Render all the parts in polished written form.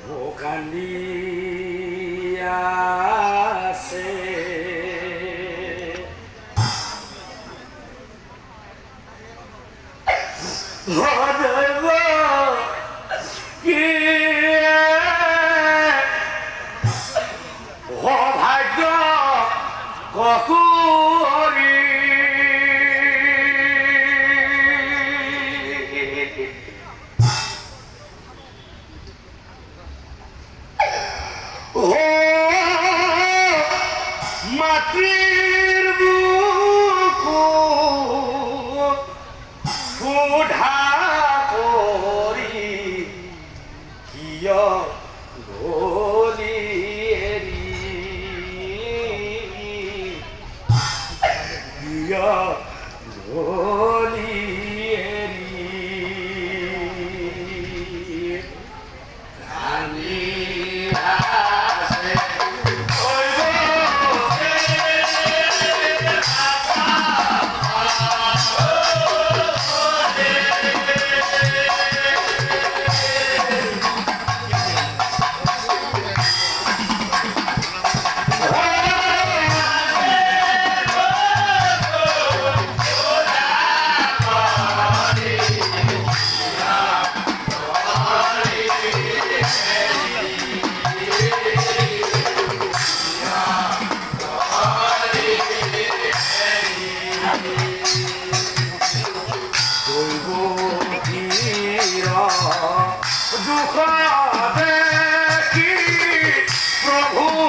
ও কান্দিয়াছে ভজব কি ভাগ্য ককুরি ও মাটির বুকু ফুঢা করি কিয় গলি এৰি কিয় গলি এৰি কান্দি আছে দুঃখ দেখি প্রভু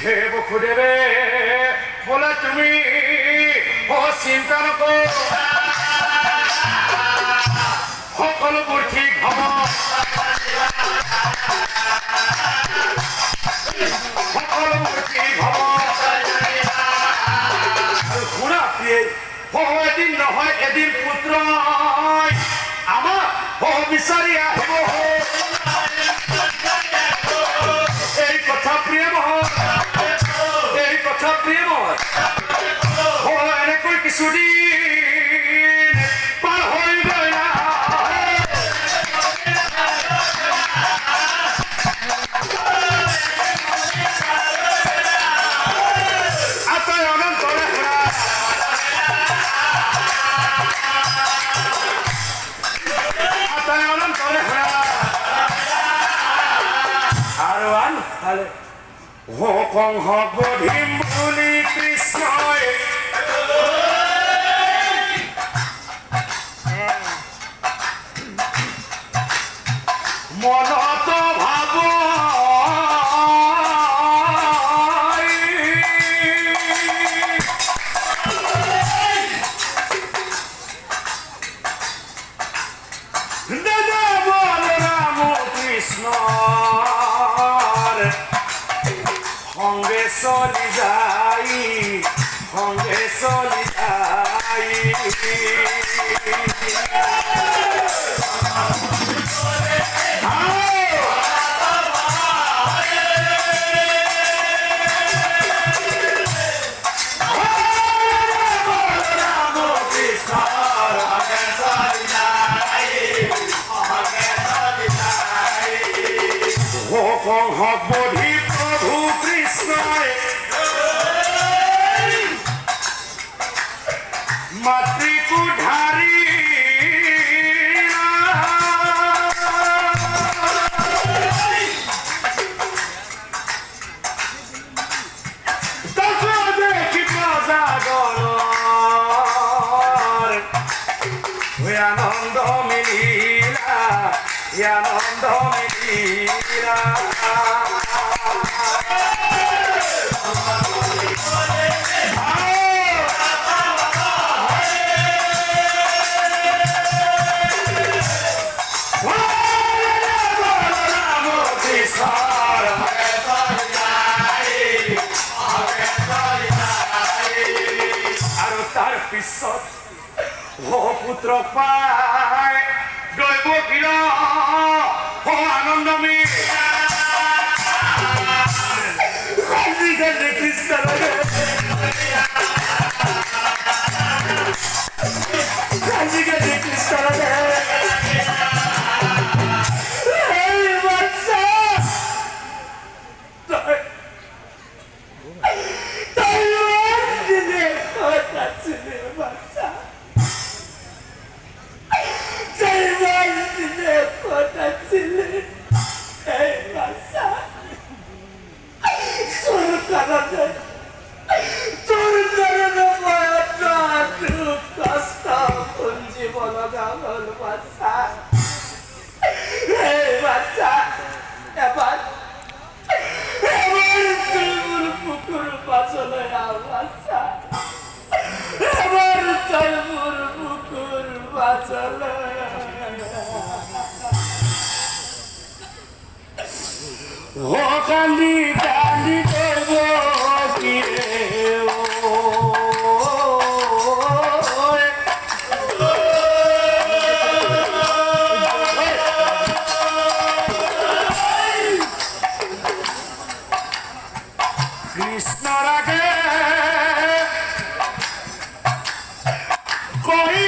হে বসুদেৱে বোলে তুমি চিন্তা নকৰো সকলোবোৰ ঠিক হ'ব সকলোবোৰ ঠিক হ'ব আৰু শুনা এদিন নহয় এদিন পুত্ৰ আমাৰ বিচাৰি আহিব এই কথা প্ৰেম এই কথা প্ৰেম এনেকৈ কিছুদিন পাৰ হৈ গ'ল আতই অনন্তৰে আতই অনন্তৰে আৰু আনফালে কংস বধিম বুলি কৃষ্ণই মনত ভাব ৰাম কৃষ্ণ সঙ্গে চলি যাই সঙ্গে চলি যাই বধি প্রভু কৃষ্ণই মাতৃকু ধারি আনন্দ মিলিয়া আৰু তাৰ পিছত পুত্ৰ পায় দৈব কিৰ আনন্দ আজিকালি কৃষ্ণ আজিকালি কৃষ্ণ কান্দি কান্দি করব কি কৃষ্ণর আগে কই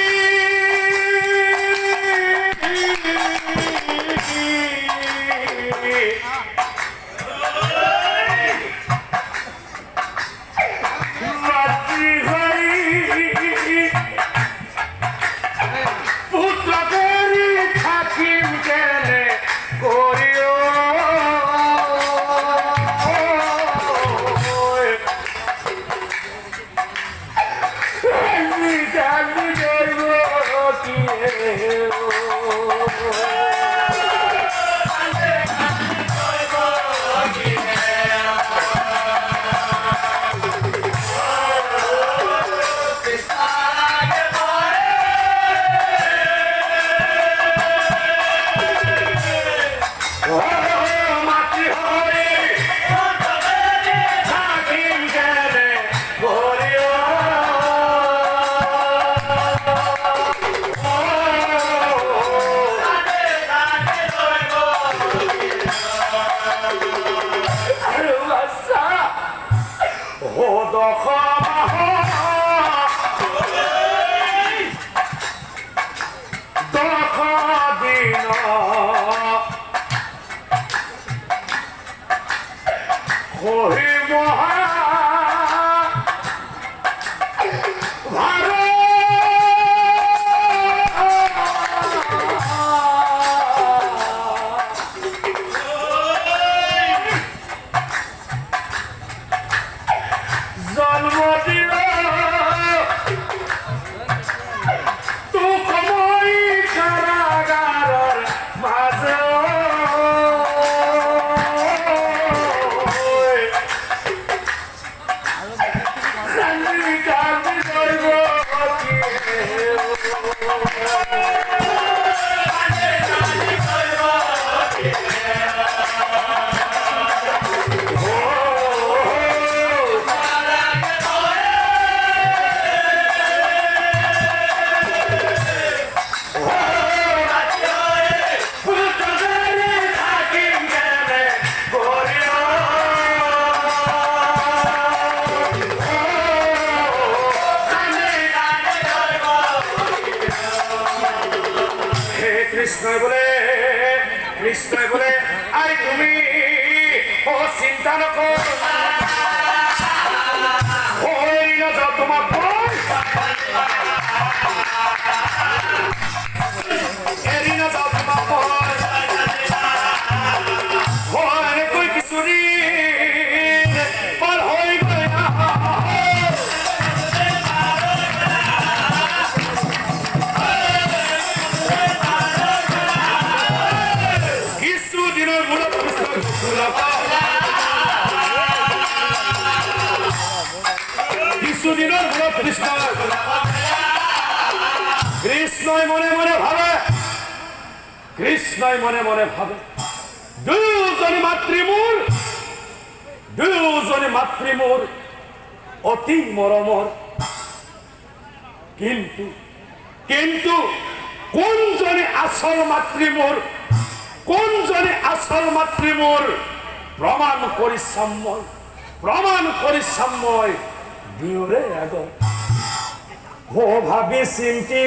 কৃষ্ণই বলে আরে তুমি ও চিন্তা নকর হই না যাও তোমার এরি না যাও তোমার হয় কই কিছুরি পার হই গয় না কৃষ্ণই মনে মনে ভাবে, কৃষ্ণই মনে মনে ভাবে দুজনে মাতৃমূর অতি মরমর। কিন্তু কিন্তু কোনজনে আসল মাতৃমূর, কোনজনে আসল মাতৃমূর প্রমাণ করিসাম্যয় দিওরে আগ। ও ভাবি চিন্তি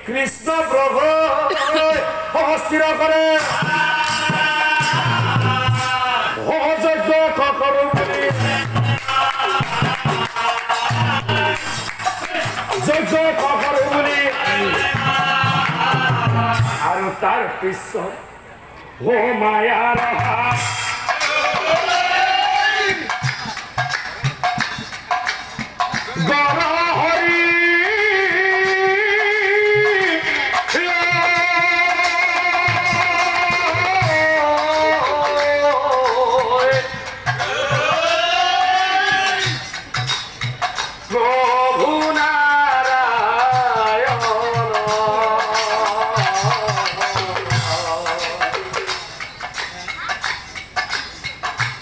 কৃষ্ণ প্রভু স্থির করে যজ্ঞ কৰো বুলি, যজ্ঞ কৰো বুলি। আৰু তাৰ পিছত ও মায়াৰ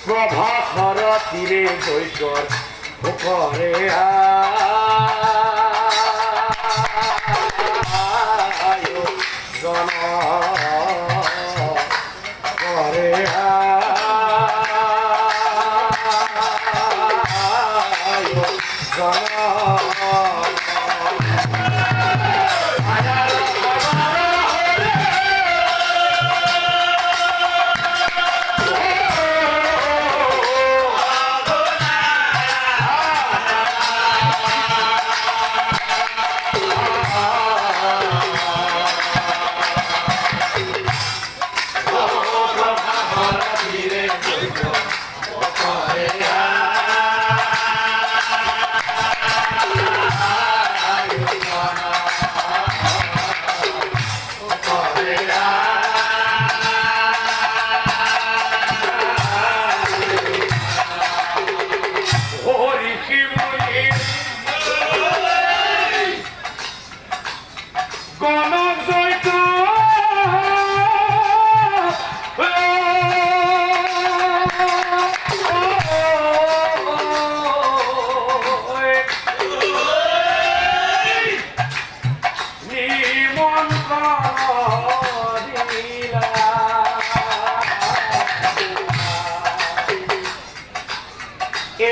প্রভাকর তীরে জৈকর করে জন করে জন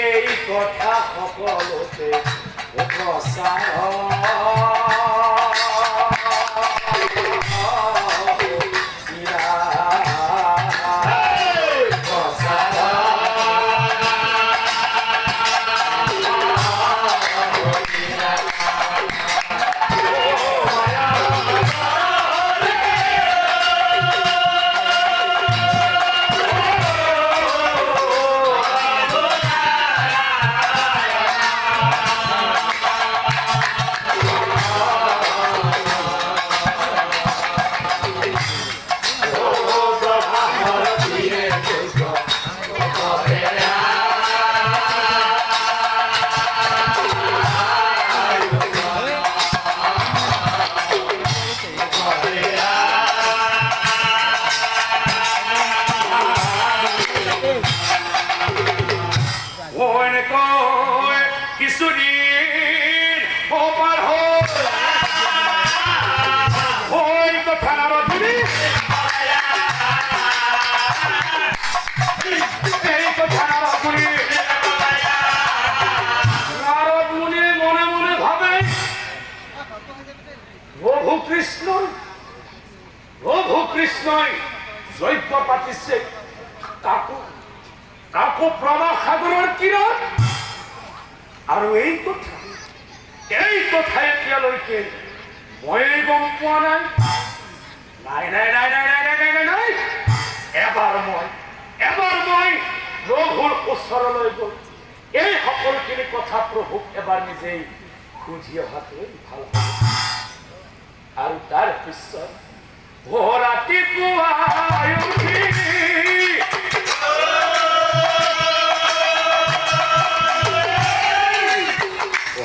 এই কথা সকলোতে প্রচার প্রভু কৃষ্ণই যজ্ঞ পাতিছে কাকো প্রবাহ সাগরের তীৰত। আৰু এই কথা এতিয়ালৈকে মই গম পোৱা নাই। নাই নাই নাই নাই নাই নাই নাই নাই এবাৰ মই প্ৰভুৰ ওচৰলৈ গৈ এই সকলোখিনি কথা প্ৰভুক এবাৰ নিজেই বুঝি অহাটোৱেই ভাল হ'ব। আৰু তাৰ পিছত ৰাতিপুৱাই উঠি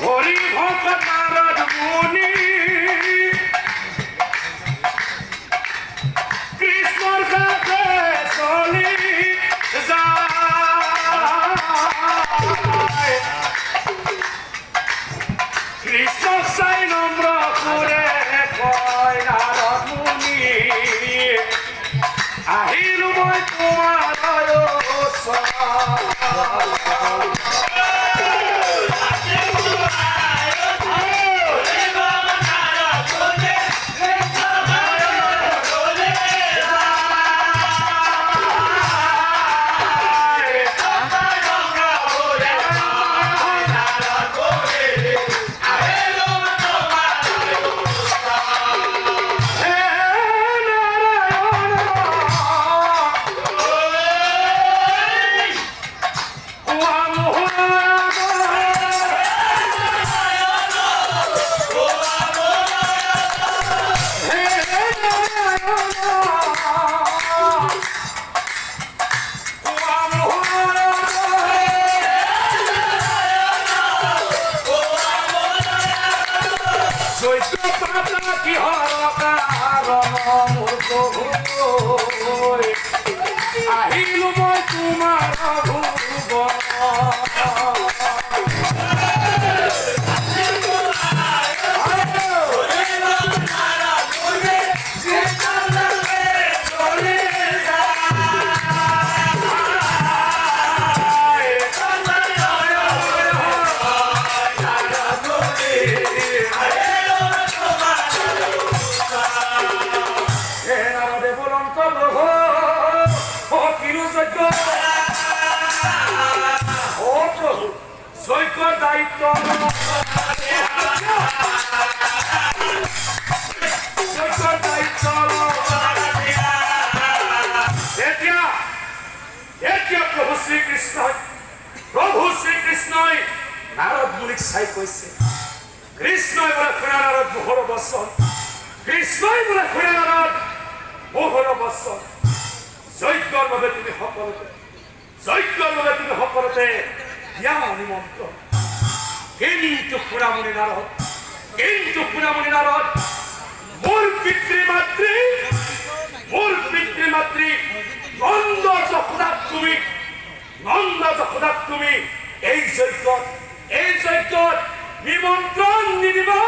হৰি ভকত নাৰদ মুনি চাই নম্র করে কয় নারদ মুনি আহিল মই তোমাৰ আহিলো মই তোমাৰ ভুৱন দায়িত্ব এতিয়া প্ৰভু শ্ৰীকৃষ্ণই নাৰদ মুনিক চাই কৈছে কৃষ্ণই বোলে শুনা নাৰদ মোহৰ বচন কৃষ্ণই বোলে শুনা নাৰদ মোহৰ বচন যজ্ঞৰ বাবে তুমি সকলোতে দিয়া নিমন্ত্ৰণ কিন্তু শুনামণি নাৰদ মোৰ পিতৃ মাতৃ নন্দ যশোদাক তুমি এই যজ্ঞত নিমন্ত্ৰণ নিদিবা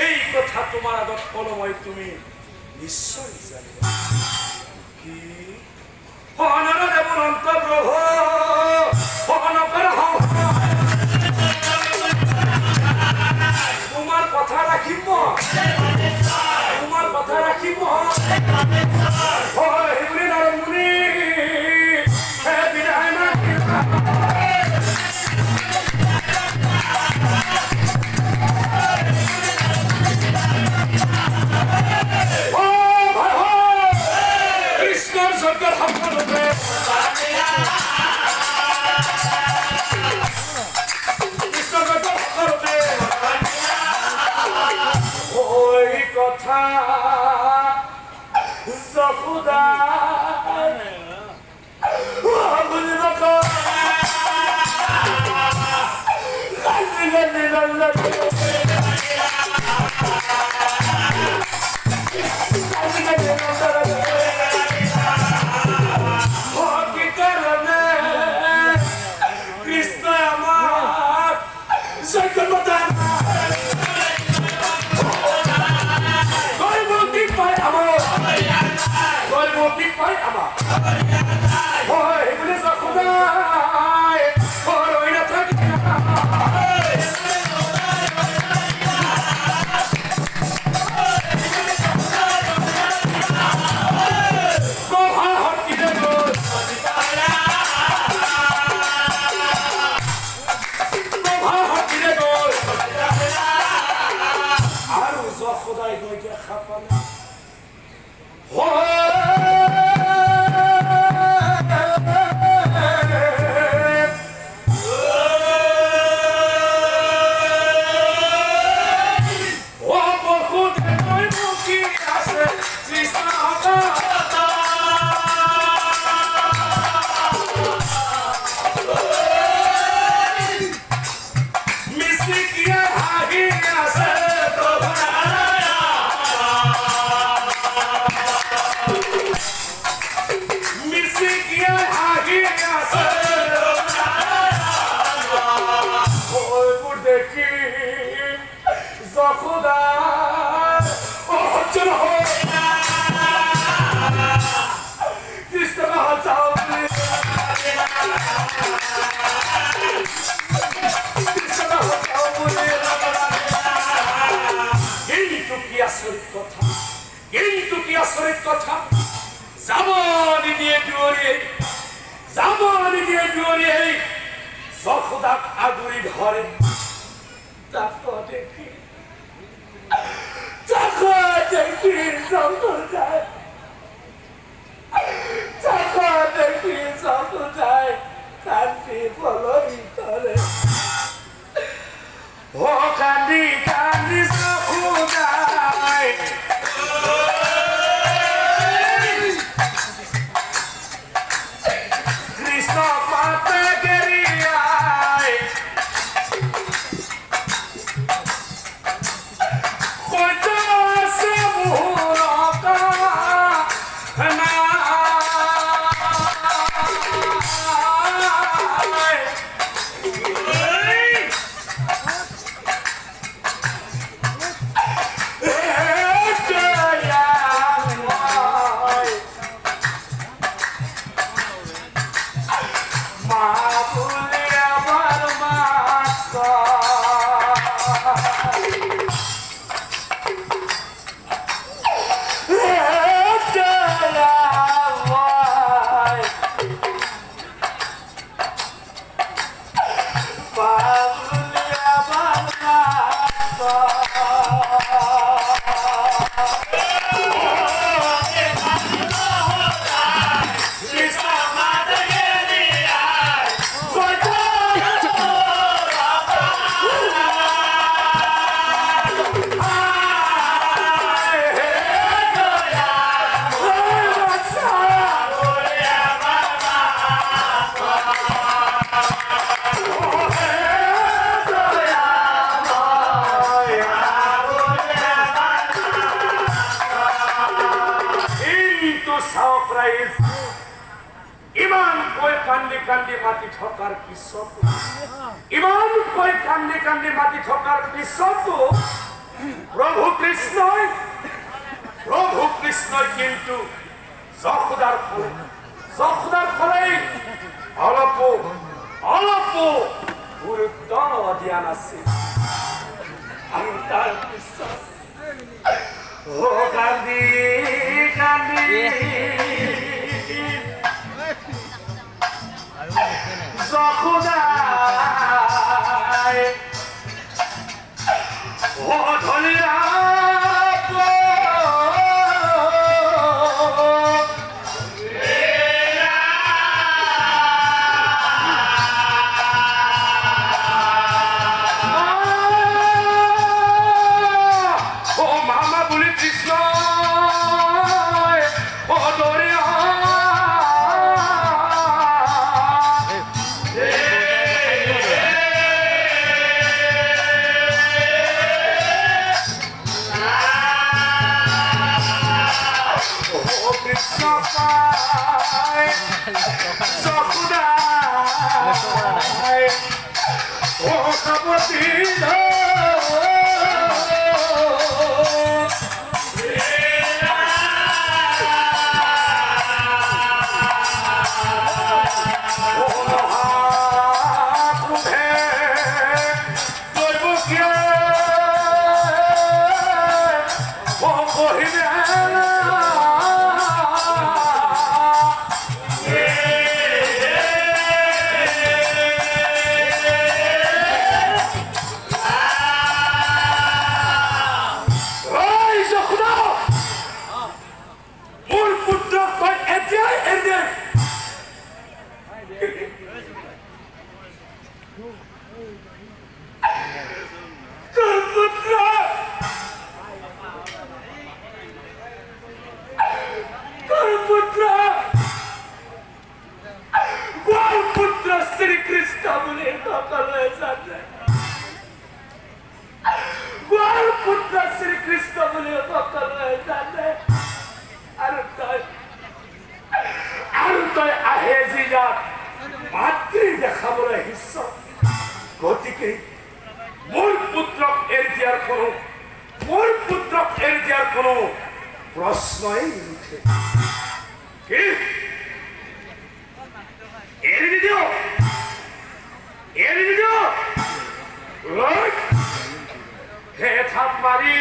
এই কথা তোমাৰ আগত কলময় তুমি নিশ্চয় জানিবা কি অনৰদেৱ অনন্ত প্ৰভু তোমার কথা রাখিব নারদ মুনি বিদায় না কৃষ্ণর যজ্ঞের সফল হবে কথা যশোদা কৃষ্ণ আমার সৈকতা কি সখুদার অচল হয়ে কৃষ্ণ বাঁচাও কিন্তু কি আশ্চর্যের কথা জামানি দিয়ে জুড়িয়ে সখুদা আগুরি ধরে তারপর দেখি সখুদায় কান্দি বলই করে ও কান্দি কান্দি সখুদায় কৃষ্ণ পাতে গেরিয়ায় ইমান কই কান্দি কান্দি মাটি ঠকার পিছত ইমান কই কান্দি কান্দি মাটি ঠকার পিছত প্রভু কৃষ্ণ কিন্তু সখুদার ফলে অল্প গুরুত্ব দিয়া নাছিল আমি তার পিছত ও কান্দি কান্দি সখুদায় ও ধলিয়া ও মামা বলি কৃষ্ণ ও দরিয়া ও কাপতি গতিকে মোৰ পুত্ৰক এৰি দিয়া দিয়ার কোনো মোর পুত্র এর দিয়ার কোনো প্রশ্নই উঠে কি এর দিও হে থাপ মারি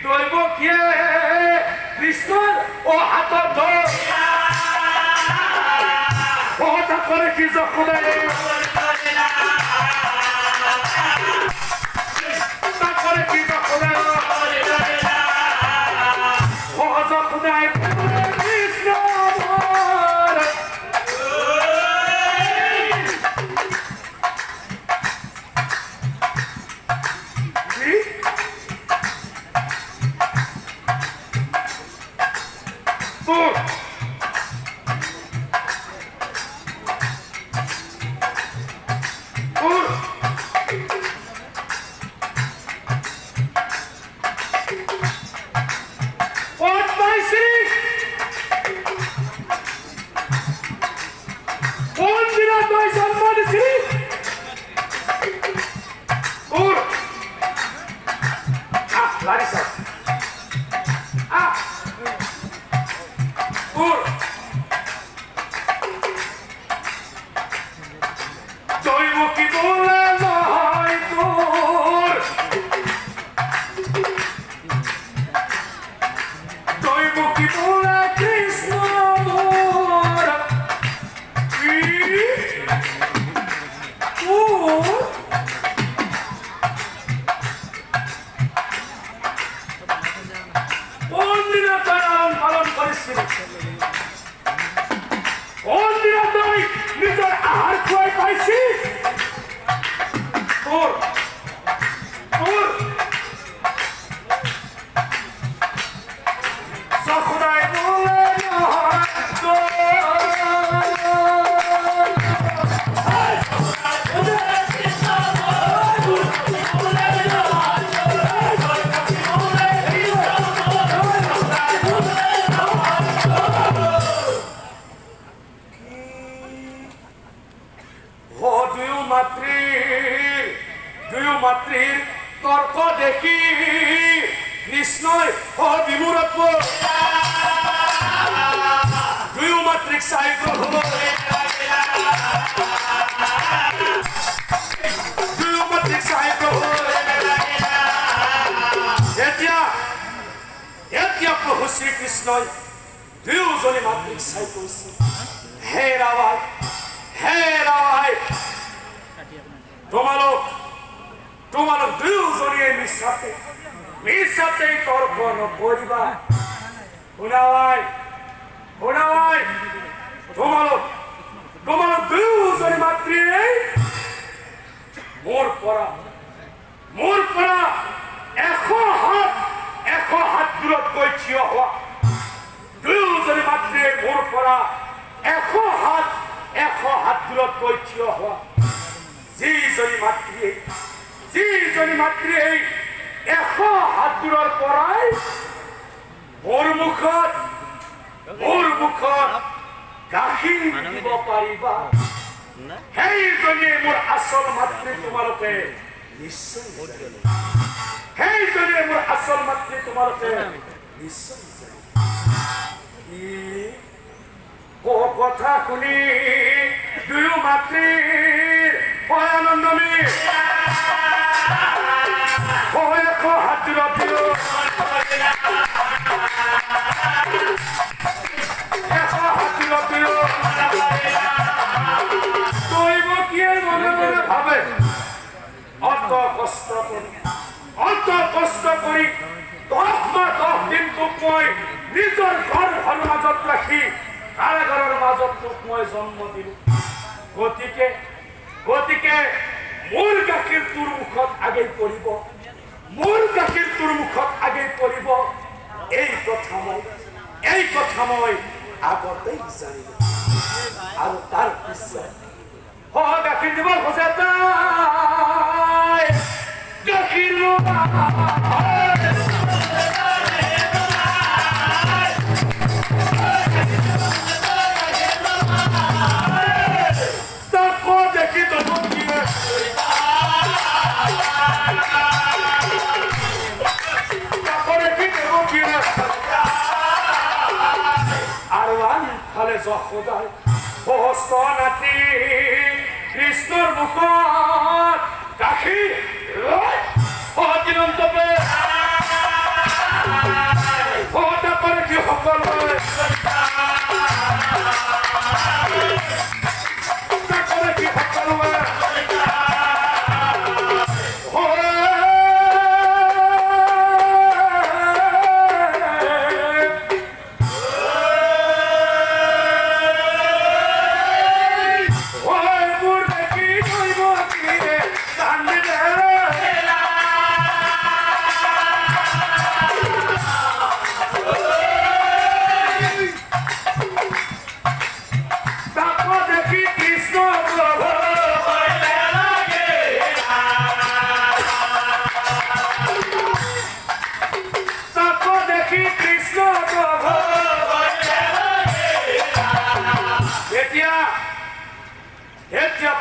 দৈব কে কৃষ্ণর ও হাত কথা করে কি যখন করে কি যখন কৃষ্ণ মাতৃর তর্ক দেখি কৃষ্ণই বিমূরত্ব দুয়ো মাতৃক সাহিত্য হল দুয়ো মাতৃক সাহিত্য হল এতিয়া প্ৰভু শ্ৰীকৃষ্ণই দুয়োজনী মাতৃক চাই কৈছে হে ৰাৱাই তোমালোক দুয়োজনীয়ে মিছাতেই তৰ্ক নকৰিবা শুনাৱাই তোমালোক দুয়োজনী মাতৃয়ে মোৰ পৰা 100 হাত দূৰত গৈ থিয় হোৱা দুয়োজনী মাতৃয়ে মোৰ পৰা 100 হাত দূৰত গৈ থিয় হোৱা যিজনী মাতৃয়ে 100 হাত দূৰৰ পৰাই মোৰ মুখত গাখীৰ দিব পাৰিবা সেইজনীয়ে মোৰ আচল মাতৃ তোমালোকে নিশ্চয় সেইজনীয়ে মোৰ আচল মাতৃ তোমালোকে নিশ্চয় কথা শুনি দুয়ো মাতৃৰ আনন্দমী 100 হাত দূৰত দিও 100 হাত দূৰত দিও কৰিব কি মনে মনে ভাবে অত কষ্ট কৰি 10 মাহ 10 দিন তোক মই নিজৰ ঘৰৰ মাজত ৰাখি কাৰাগাৰৰ মাজত তোক মই জন্ম দিলো গতিকে মোৰ গাখীৰ তোৰ মুখত আগেই পৰিব এই কথা মই আগতেই জানিলো আৰু তাৰ পিছত গাখীৰ দিব খোজে তাই গাখীৰ দেখি তো যশোদাই হস্ত নাতি কৃষ্ণৰ মুখত গাখীৰ অতিৰন্তপে তারপরে কি সকলে তারপরে কি সকলে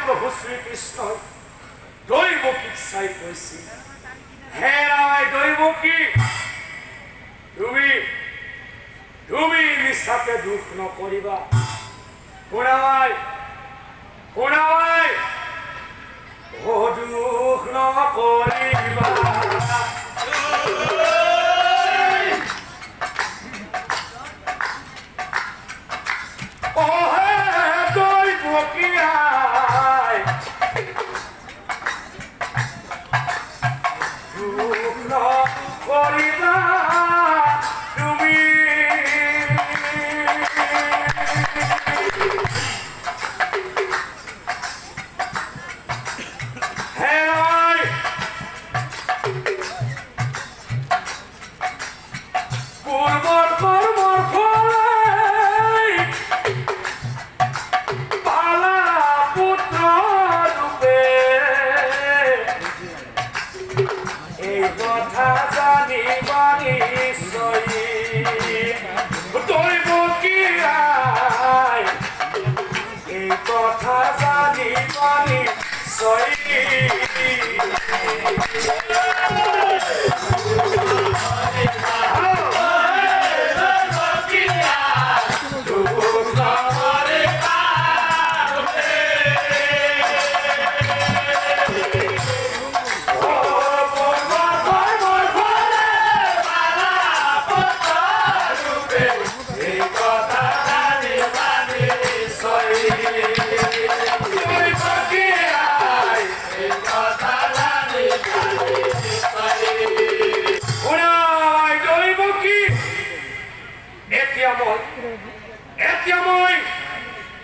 প্রভু শ্রীকৃষ্ণ দৈবকীক চাই কৈছে হে ৰায় দৈবকী তুমি মিছাকে দুখ নকৰিবা শুনাই ও দুখ নকৰিবা ও হে দৈবকী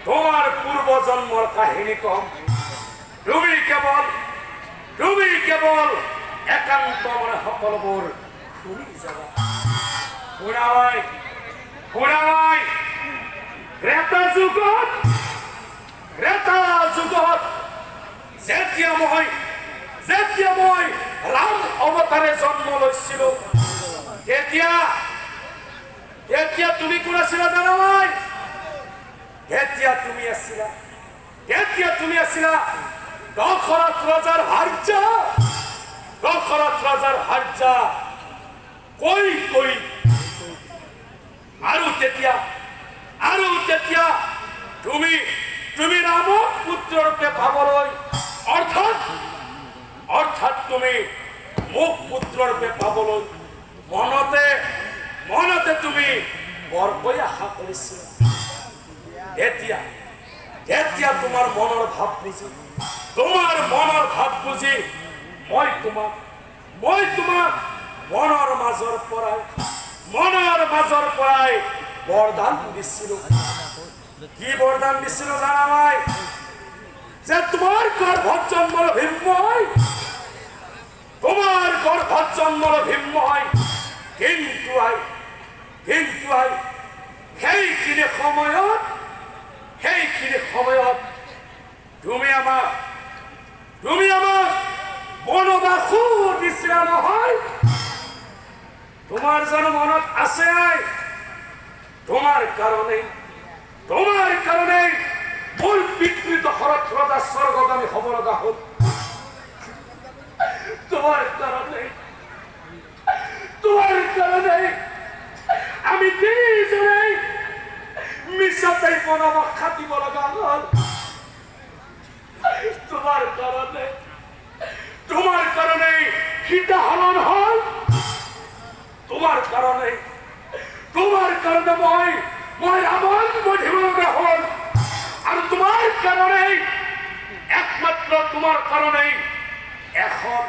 তোমার পূর্ব জন্মর কাহিনী কম তুমি কেবল একান্ত মনে সকলবোৰ শুনি যাবা শুনাই ত্ৰেতা যুগত যেতিয়া মই ৰাম অৱতাৰে জন্ম লৈছিলো তেতিয়া তুমি কোন আছিলা জানা নাই তেতিয়া তুমি আছিলা দশৰথ ৰজাৰ ভাৰ্যা কৈ আৰু তেতিয়া তুমি ৰামক পুত্ৰৰূপে পাবলৈ অৰ্থাৎ তুমি মোক পুত্ৰৰূপে পাবলৈ মনতে তুমি বৰকৈ আশা কৰিছিলা এতিয়া তোমাৰ মনৰ ভাৱ বুজি মই তোমাক মনৰ মাজৰ পৰাই বৰদান দিছিলো কি বৰদান দিছিলো জানা নাই যে তোমাৰ গৰ্ভত জন্মৰ ভীমময় কিন্তু সেইখিনি সময়ত তুমি আমাক বনবাসো দিছিলা নহয় তোমাৰ জানো মনত আছে তোমাৰ কাৰণে মোৰ পিতৃ দশৰথ ৰজা স্বৰ্গগামী হ'ব লগা হ'ল তোমার কারণে আমি তিনজনেই মিশাতেই জীবন আমার খাতি বলা গাল তোমার কারণে সীতা হনন হল, তোমার কারণে মই রাবণ বধির হল, আর তোমার কারণে একমাত্র তোমার কারণে এখন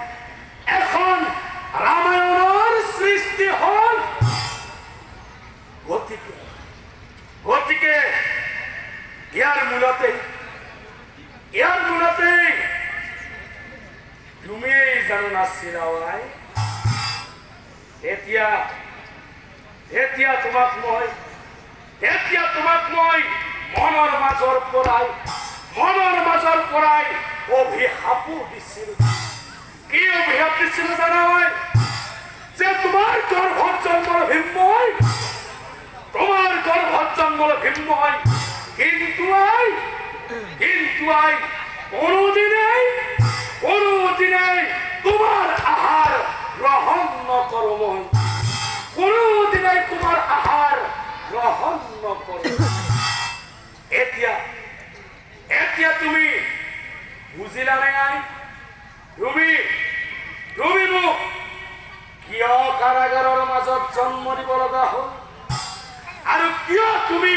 রামায়ণের সৃষ্টি হল। গতিকে ইয়ার মূলতে তুমি জানো না চিৰাৱাই, এতিয়া তোমাক মই মনৰ মাজৰ পৰাই অভিশাপো দিছিল। কি অভিশাপ দিছিল জানাই? যে তোমাৰ গৰ্ভত জন্মৰ ভীমই, কিন্তু আই কোনোদিনেই তোমার আহার গ্রহণ নকরো মই, কোনোদিনেই তোমার আহার গ্রহণ নকরো। এতিয়া তুমি বুজিলা নে আই? তুমি মোক কিয় কাৰাগাৰৰ মাজত জন্ম দিব লগা হ'ল, আৰু কিয় তুমি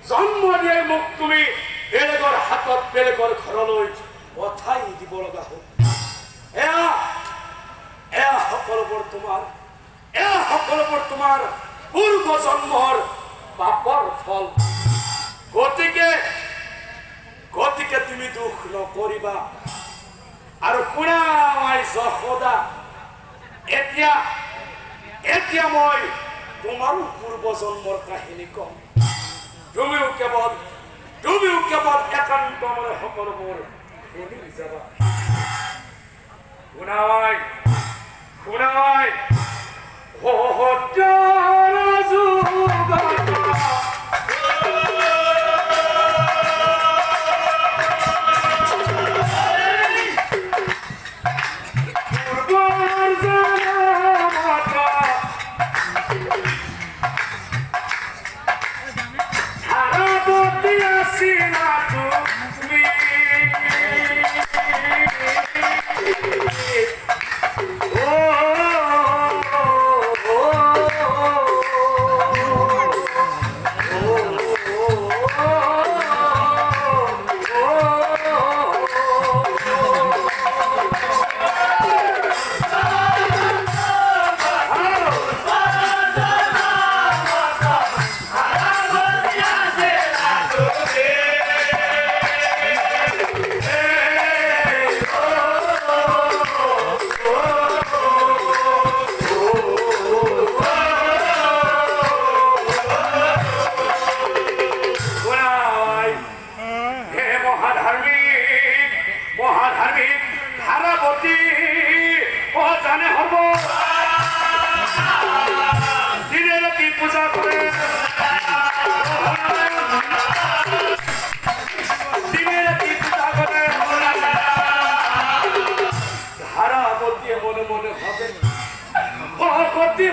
জন্ম দিয়ে মোক তুমি বেলেগৰ হাতত বেলেগৰ ঘৰলৈ পঠাই দিব লগা হ'ল। এয়া সকলোবোৰ তোমাৰ পূৰ্ব জন্মৰ পাপৰ ফল। গতিকে তুমি দুখ নকৰিবা। আৰু শুনা মই যশোদা, এতিয়া মই তোমাৰো পূৰ্ব জন্মৰ কাহিনী কম। তুমিও কেৱল একান্ত মনে সকলোবোৰ শুনি যাবা। শুনাই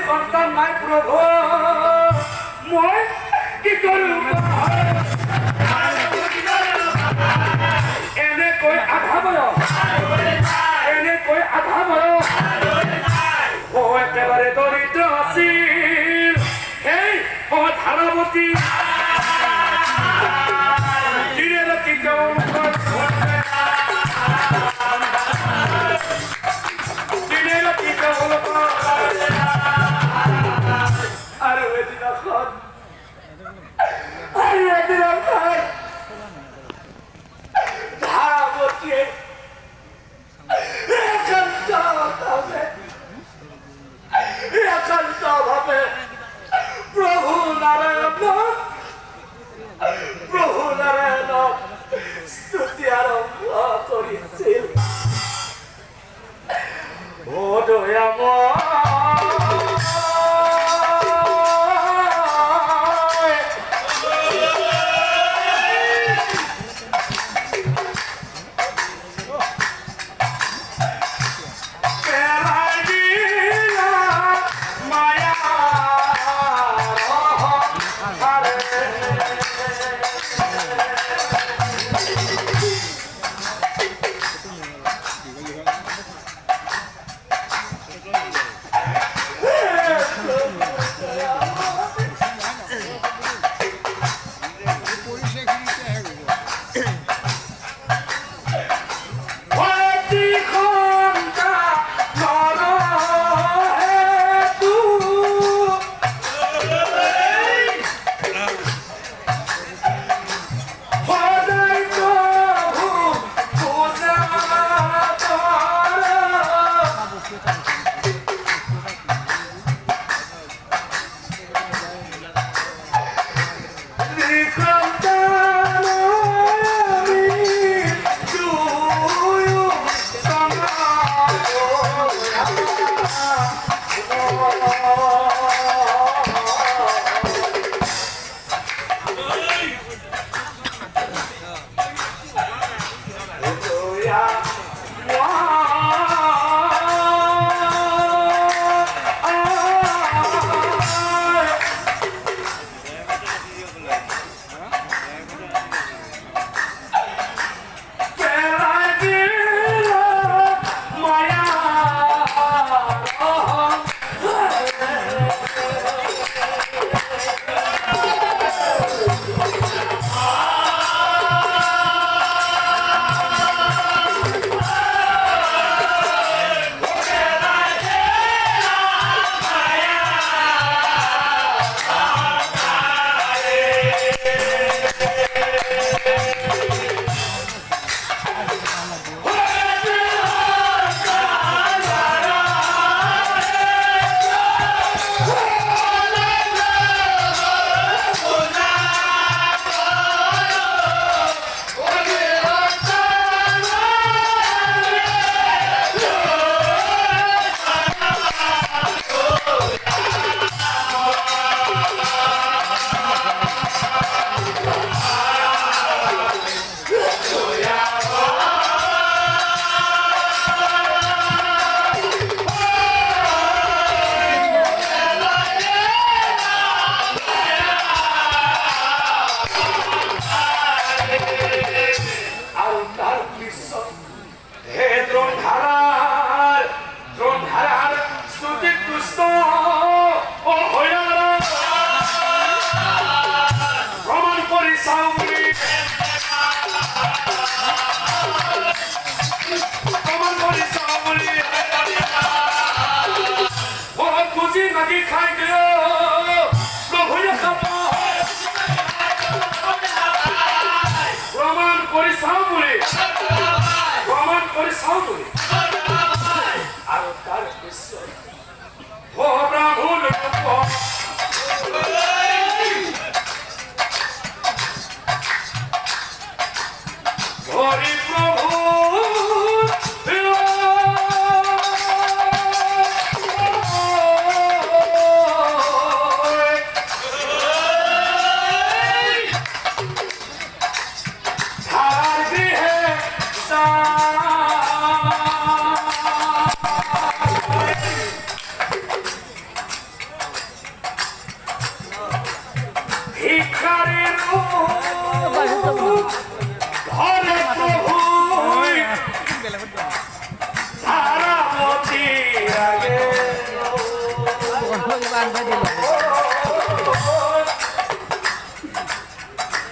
সন্তান নাই প্ৰভু, মই কি কৰো? এনেকৈ আধা বয়স একেবাৰে দৰিদ্ৰ আছিল। সেই ধাৰাৱতী দিনে ৰাতি আৰু এদিনাখন ধাৰাৱতীয়ে একান্তভাৱে প্ৰভু নাৰায়ণক স্তুতি আৰম্ভ কৰিছিল। ও দয়াময়, মায়া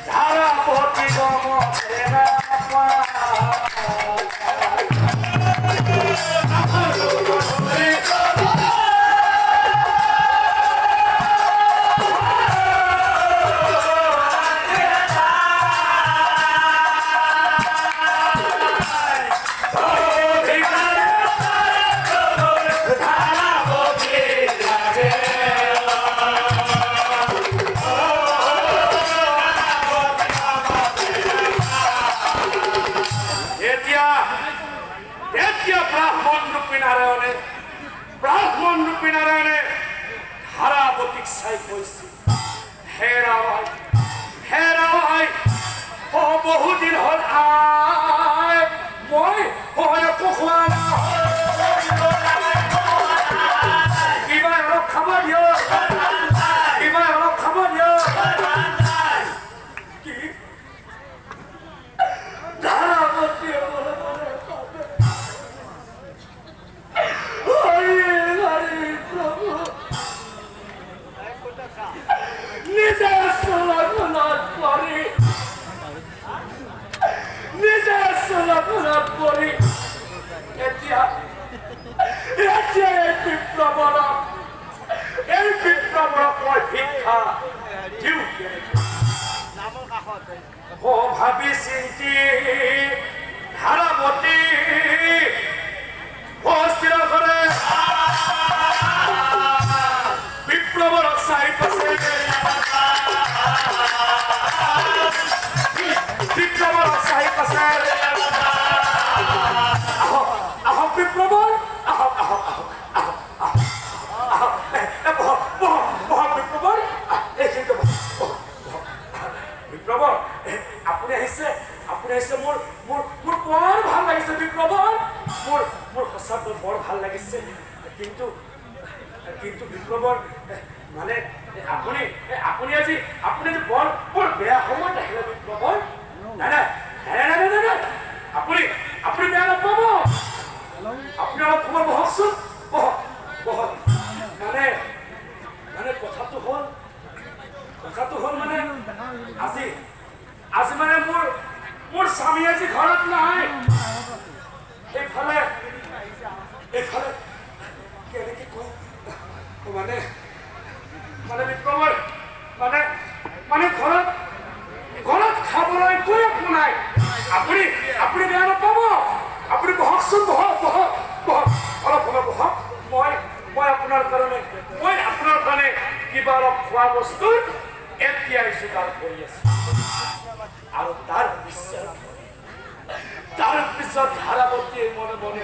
ধারাপতি গমতেরা ব্রাহ্মণ রূপী নারায়ণে ধারা প্রতীক্ষায় কইছি হে রাওয়াই ও বহুদিন হল আয় মই হয় কুখুয়ানা কিবা অলপ খাব দিয় কিবা অলপ খাব দিয় কি ধাৰাপতি ভাবি চিন্তি ধাৰাপতি স্থিৰ কৰে বিপ্লৱৰ চাই পাছে বিপ্লৱৰ চাই পাছে আহক বিপ্লৱৰ আহক আহক আহক আহক আহক বিপ্লৱৰ এইখিনিতে বিপ্লৱৰ আপুনি আহিছে মোৰ মোৰ মোৰ বৰ ভাল লাগিছে বিপ্লৱৰ মোৰ মোৰ সঁচাকৈ বৰ ভাল লাগিছে কিন্তু কিন্তু বিপ্লৱৰ মানে আপুনি আপুনি আজি বৰ বৰ বেয়া সময়ত আহিলে বিপ্লৱৰ নাই নাই নাই নাই নাই নাই আপুনি বেয়া নাপাব আপুনি অলপ সময় বহকচোন বহক মানে মানে কথাটো হ'ল মানে আজি মানে মোৰ স্বামী আজি ঘৰত নাই এইফালে কেনেকে কয় মানে মানে বিপ্লৱৰ মানে ঘৰত খাবলৈ একো নাই আপুনি বেয়া নাপাব আপুনি বহকচোন বহক অলপ সময় বহক মই আপোনাৰ কাৰণে কিবা অলপ খোৱা বস্তু এতিয়াই যোগাৰ কৰি আছো আৰু তাৰ পিছত ধাৰাপতিয়ে মনে মনে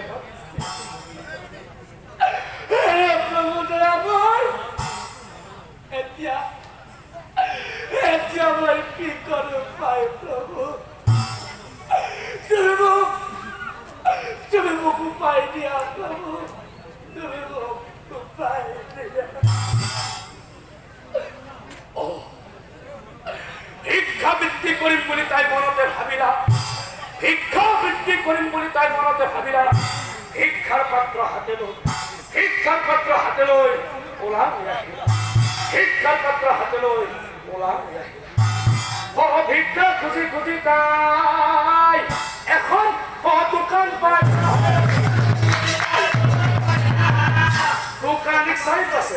এতিয়া মই কি কৰো পাই প্ৰভু তুমি মোক উপায় দিয়া প্ৰভু তুমি মোক উপায় দিয়া শিক্ষা বৃদ্ধি কৰিম বুলি তাই মনতে ভাবিলা শিক্ষাৰ পাত্ৰ হাতে লৈ ভিক্ষা খুঁজি তাই এখন দোকান পায় দোকানিক চাইড আছে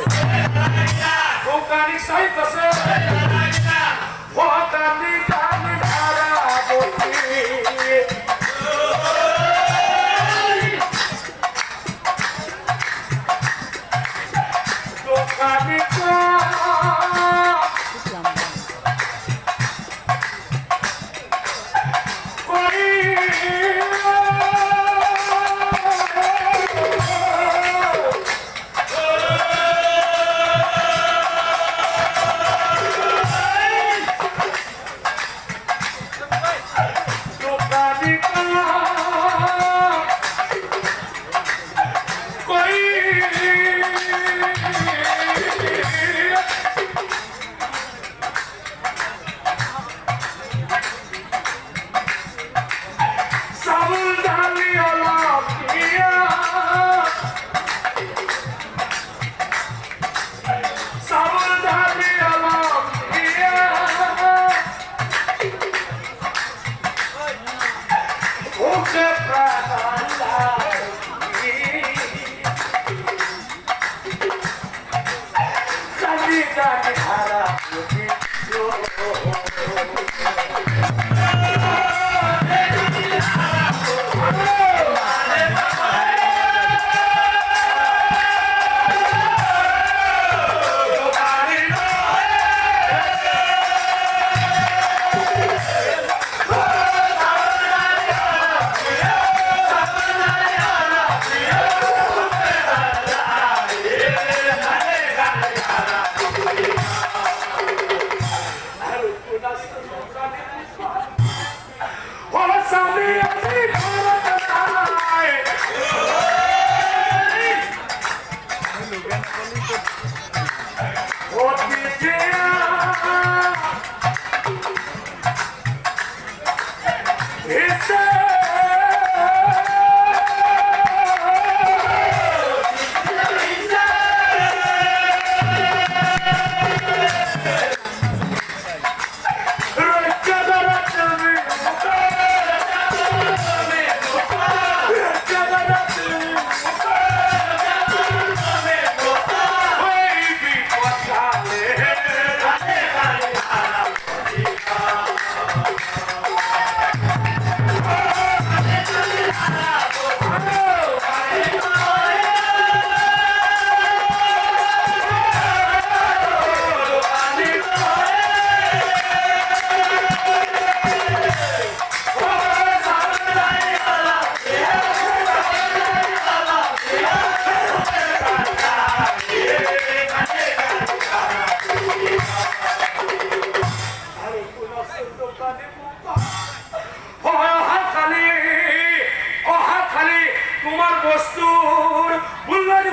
দস্তুর বুল্লার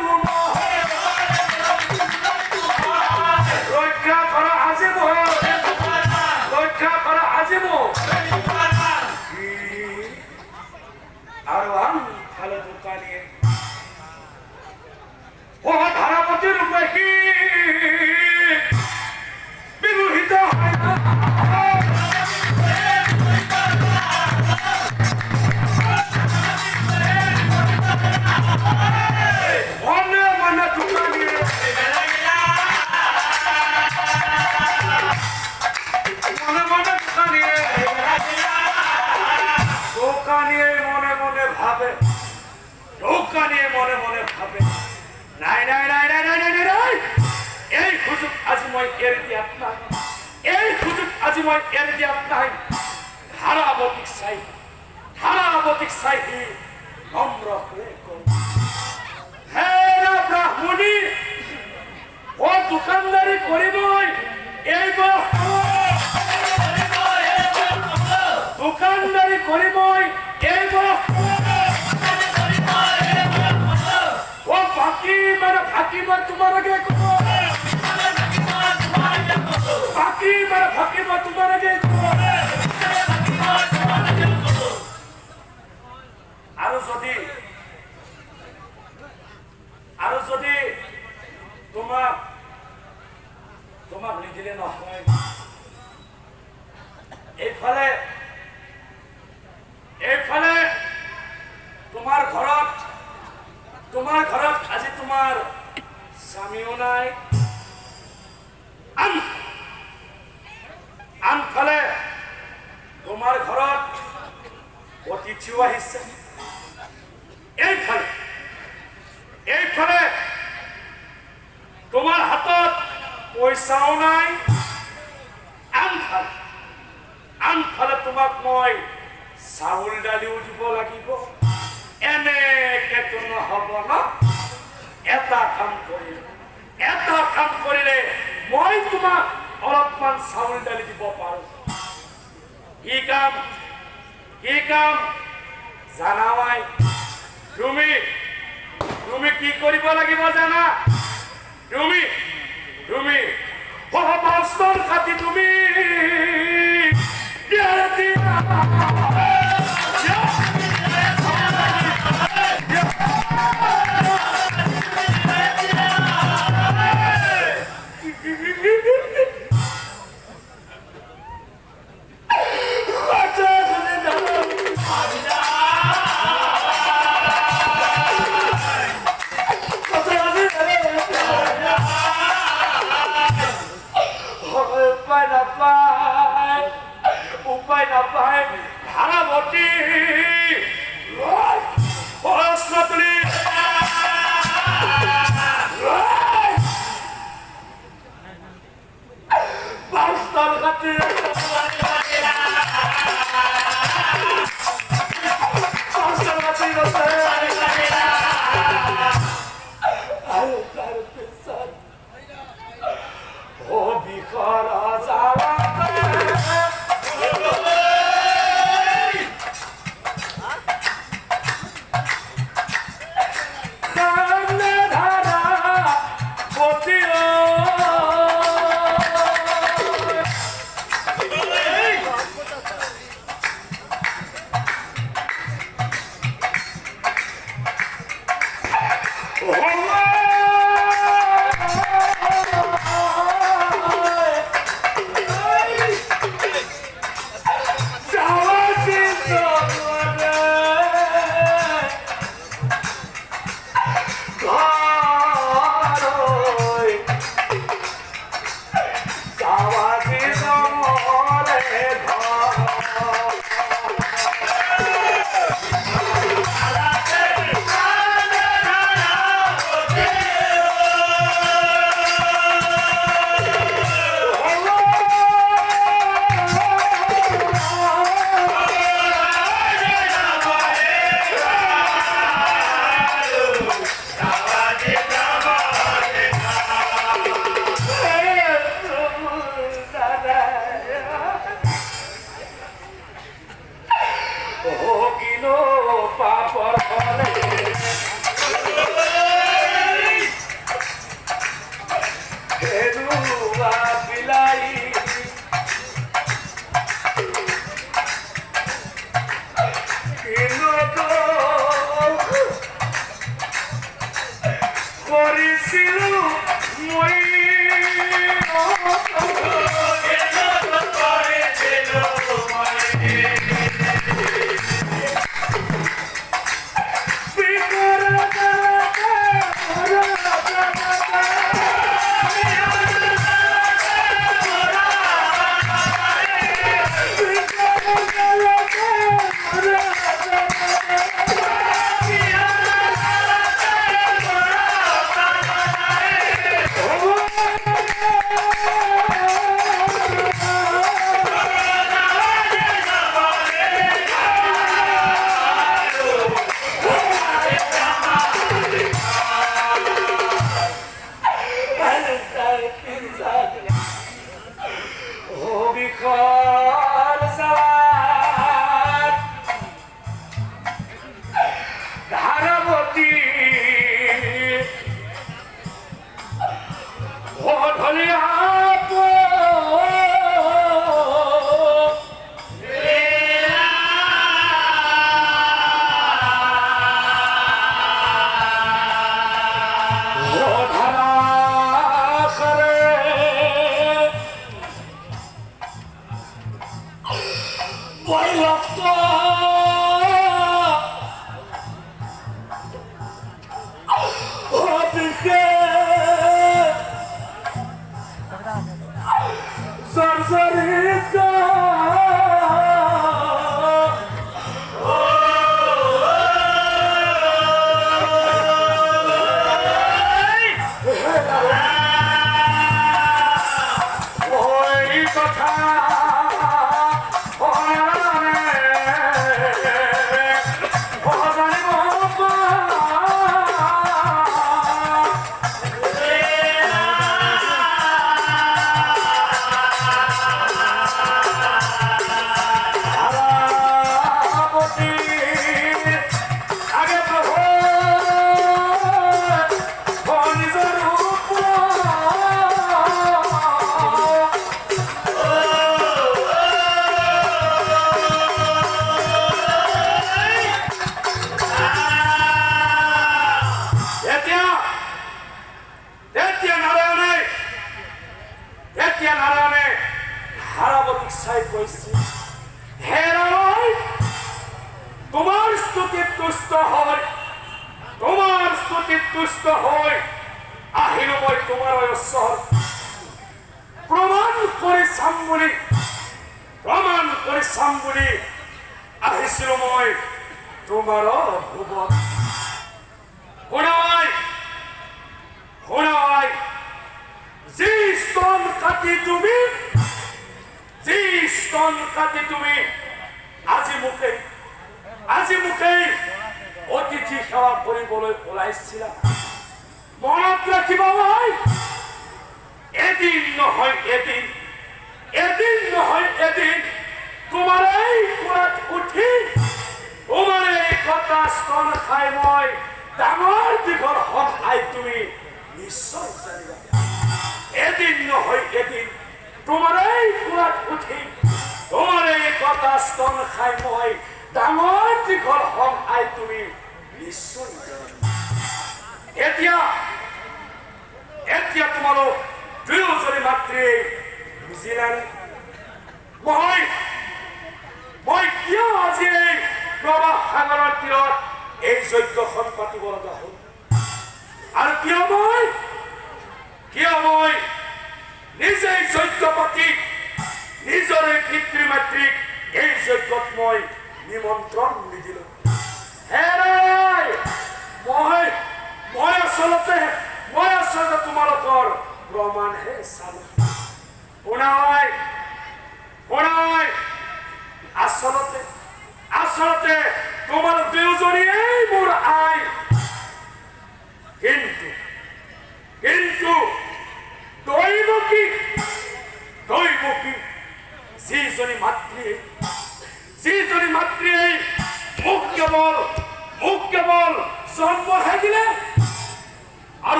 রক্ষা করা আজিব রক্ষা করা আজিব আর ভালো দোকানে ও ধারাপতির বেশি বিমোহিত হয় না মনে মনে দোকানে মনে মনে দোকানে মনে মনে ভাবে দোকানে মনে মনে ভাবে নাই নাই নাই নাই নাই নাই নাই এই সুযোগ আজি মই এৰি দিয়াত নাই এই সুযোগ আজি মই এৰি দিয়াত নাই ধাৰাৱতীক চাই নম্ৰ হৈ গ'ল হে ব্ৰাহ্মণী ও দোকানদাৰী কৰিবই এইবাৰ দোকানদাৰী কৰিবই এইবাৰ ও বাকি মানে ফাঁকি মই তোমাৰ আগে ক'ব বাকি মানে ফাঁকি মই তোমাৰ আগে ক'ব আৰু যদি তোমাক নিদিলে নহয় এইফালে তোমাৰ ঘৰত আজি তোমাৰ স্বামীও নাই আনফালে তোমাৰ ঘৰত অতিথিও আহিছে এইফালে তোমাৰ হাতত পইচাও নাই আনফালে তোমাক মই চাউল দালিও দিব লাগিব এনেকেতো নহ'ব ন এটা কাম কৰিলে মই তোমাক অলপমান চাউল দালি দিব পাৰো কি কাম জানাৱাই তুমি কি কৰিব লাগিব জানা তুমি বাস্তৱ খাতি তুমি উপায় না পায় ধারাবতী ও বিকরা যাওয়া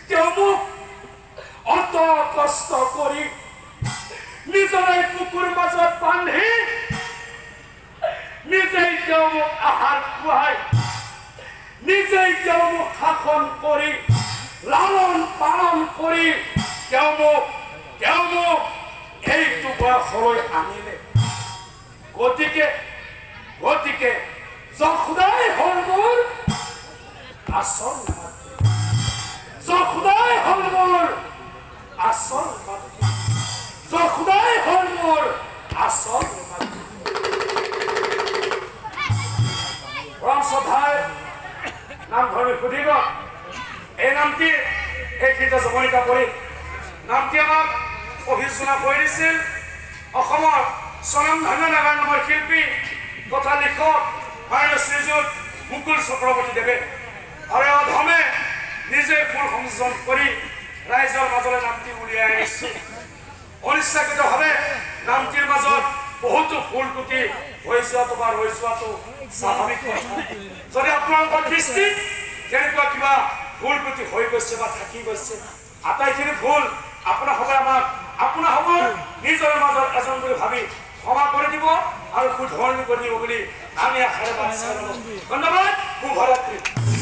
তেওঁ মোক অত কষ্ট কৰি নিজৰে কুকুৰ মাজত বান্ধি নিজেই তেওঁ মোক আহাৰ খুৱাই নিজেই তেওঁ মোক শাসন কৰি লালন পালন কৰি তেওঁ মোক এইটো বয়সলৈ আনিলে। গতিকে যশোদাই হ'ল মোৰ আচল মাতৃ। যশোদাই হ'ল মোৰ আচল মাতৃ। যশোদাই হ'ল মোৰ আচল মাতৃ। শ্ৰদ্ধাই নামঘৰ সুধিব এই নামটি এইখিনিতে জমনিকা পৰি নামটি আমাক অভিযোজনা কৰি দিছিল অসমৰ স্বনামধন্য নাগাৰ নামৰ শিল্পী তথা লিখক মাননীয় শ্ৰীযুত মুকুল চক্ৰৱৰ্তী দেৱে আৰু অধমে নিজে ফুল সংযোজন কৰি ৰাইজৰ মাজলৈ নামটি উলিয়াই আনিছিল। অনিচ্ছাকৃতভাৱে নামটিৰ মাজত বহুতো ফুল কুটি হৈ যোৱাটো বা ৰৈ যোৱাটো স্বাভাৱিক কথা। যদি আপোনালোকৰ দৃষ্টিত তেনেকুৱা কিবা ভুল কুটি হৈ গৈছে বা থাকি গৈছে আটাইখিনি ভুল আপোনাসকলৰ নিজৰ মাজত এজন বুলি ভাবি ক্ষমা কৰি দিব আৰু শুধৰণি কৰি দিব বুলি আমি আশাৰে বাঞ্ছা কৰিলোঁ। ধন্যবাদ। শুভৰাত্ৰি।